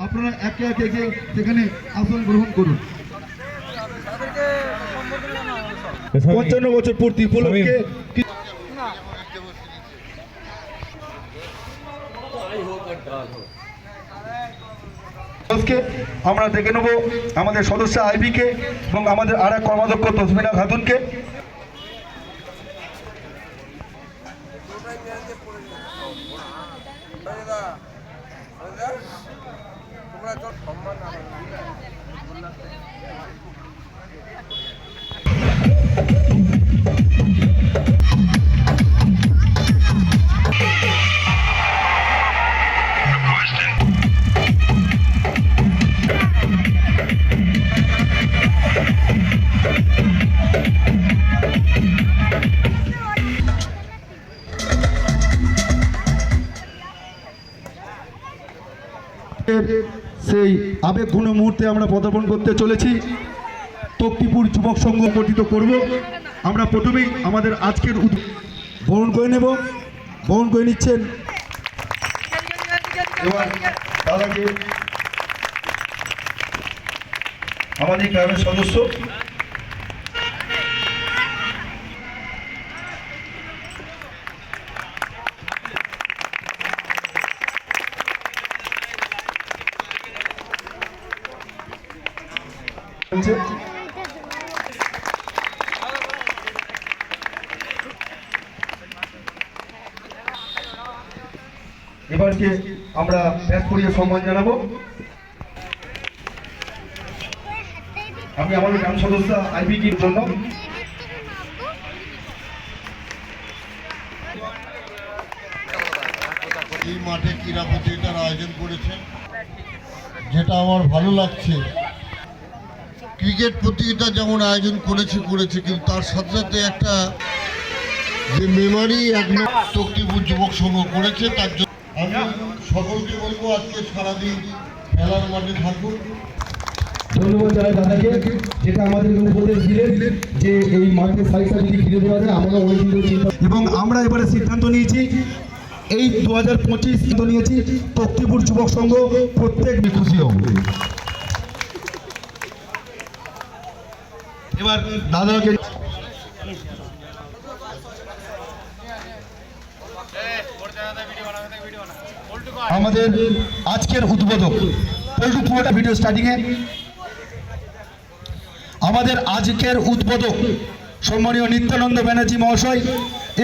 আপনারা একে একে গিয়ে সেখানে আসন গ্রহণ করুন। 55 বছর পূর্তি উপলক্ষে আমরা দেখে নেব আমাদের সদস্য আইবিকে এবং আমাদের আর এক কর্মাধ্যক্ষ তসমিনা খাতুনকে। সেই আবেগঘন মুহূর্তে আমরা পদার্পণ করতে চলেছি। তক্তিপুর যুবক সংঘ গঠিত করব। আমরা প্রথমেই আমাদের আজকের বরণ করে নেব। বরণ করে নিচ্ছেন এবার দাদাকে, আমাদের গ্রামের সদস্য। এবারকে আমরা ব্যাস করিয়ে সম্মান জানাবো। আমি আমাদের গ্রাম সদস্য আইবিকির জন্য এই মাঠে ক্রীড়া প্রতিযোগিতার আয়োজন করেছেন, যেটা আমার ভালো লাগছে। ক্রিকেট প্রতিযোগিতা যেমন আয়োজন করেছে কিন্তু তার সাথে সাথে একটা যে মেমারি একদম তক্তিপুর যুবক সংঘ করেছে, তার জন্য আমি সকলকে বলবো আজকে সারাদিন খেলার মাঠে থাকুন। ধন্যবাদ জানাই দাদাকে, যেটা আমাদের উপদেশ দিলেন যে এই মাঠের সাইডটা যদি ঘিরে দেওয়া যায়। আমরা অনেকদিন ধরে চিন্তা এবং আমরা এবারে সিদ্ধান্ত নিয়েছি, এই 2025 নিয়েছি তক্তিপুর যুবক সংঘ প্রত্যেক খুশি হোক। এবার দাদাকে আমাদের আজকের উদ্বোধক পুরোটা ভিডিও স্টার্টিংয়ে আমাদের আজকের উদ্বোধক সম্মানীয় নিত্যানন্দ ব্যানার্জি মহাশয়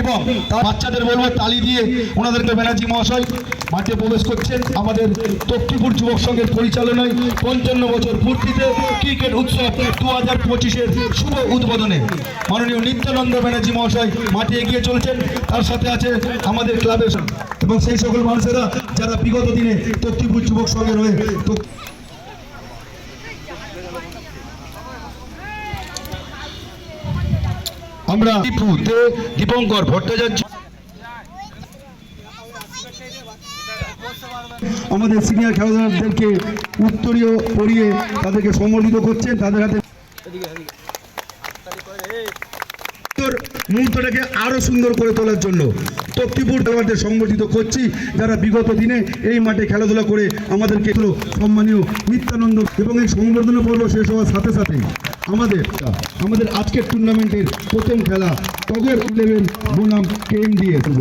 এবং তার বাচ্চাদের বলবো তালি দিয়ে ওনাদেরকে ব্যানার্জি মহাশয় মাঠে প্রবেশ করছেন। আমাদের তক্তিপুর যুবক সংঘের পরিচালনায় 55 বছর পূর্তিতে ক্রিকেট উৎসব 2025-এর শুভ উদ্বোধনে মাননীয় নিত্যানন্দ ব্যানার্জি মহাশয় মাঠে এগিয়ে চলছেন। তার সাথে আছে আমাদের ক্লাবের এবং সেই সকল মানুষেরা যারা বিগত দিনে তক্তিপুর যুবক সংঘের হয়ে আমরা দীপঙ্কর ভট্টাচার্য আমাদের সিনিয়র খেলোয়াড়দেরকে উত্তরীয় পরিয়ে তাদেরকে সম্মানিত করছেন। তাদের হাতে মুহূর্তটাকে আরো সুন্দর করে তোলার জন্য তক্তিপুর খেলোয়াড়দের সংগঠিত করছি, যারা বিগত দিনে এই মাঠে খেলাধুলা করে আমাদেরকে সম্মানীয় নিত্যানন্দ। এবং এই সংবর্ধনা পর্ব শেষ হওয়ার সাথে সাথে আমাদের আজকের টুর্নামেন্টের প্রথম খেলা টগর 11 বনাম KMDA শুভ।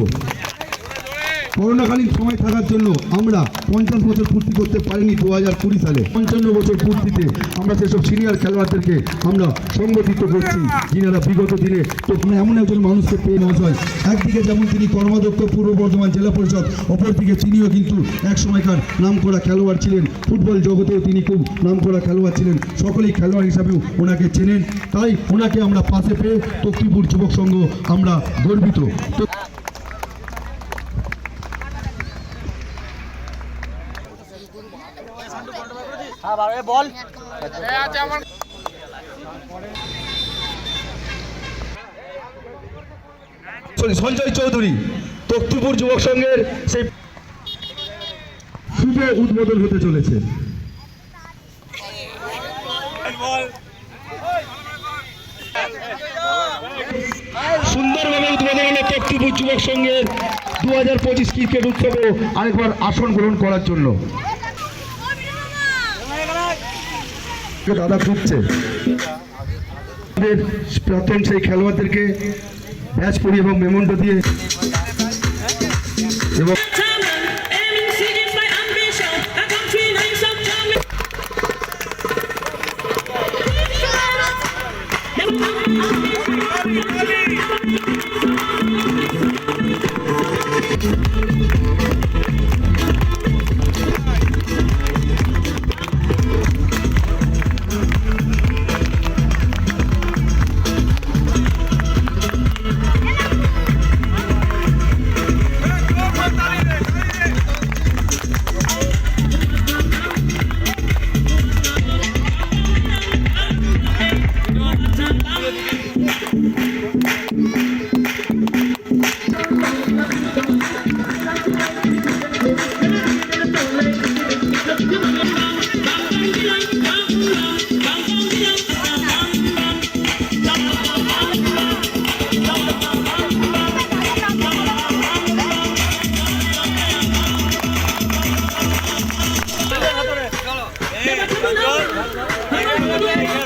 করোনাকালীন সময় থাকার জন্য আমরা 50 বছর পূর্তি করতে পারিনি 2020 সালে। 55 বছর পূর্তিতে আমরা সেসব সিনিয়র খেলোয়াড়দেরকে আমরা সংগঠিত করছি, যিনারা বিগত দিনে তো এমন একজন মানুষকে পেয়ে মহাশয়, একদিকে যেমন তিনি কর্মাধ্যক্ষ পূর্ব বর্ধমান জেলা পরিষদ, অপরদিকে তিনিও কিন্তু এক সময়কার নামকরা খেলোয়াড় ছিলেন। ফুটবল জগতেও তিনি খুব নামকরা খেলোয়াড় ছিলেন, সকলেই খেলোয়াড় হিসাবেও ওনাকে চেনেন। তাই ওনাকে আমরা পাশে পেয়ে তক্তিপুর যুবক সংঘ আমরা গর্বিত। সঞ্জয় চৌধুরী তক্তিপুর যুবক সংঘের সেই শুভ উদ্বোধন হতে চলেছে। সুন্দরভাবে উদ্বোধন হলো তক্তিপুর যুবক সংঘের 2025 ক্রিকেট উৎসবে আরেকবার আসন গ্রহণ করার জন্য। দাদা খুঁজছে আমাদের প্রাক্তন সেই খেলোয়াড়দেরকে ব্যাচ পরিয়ে এবং মেমন্টো দিয়ে এবং চলো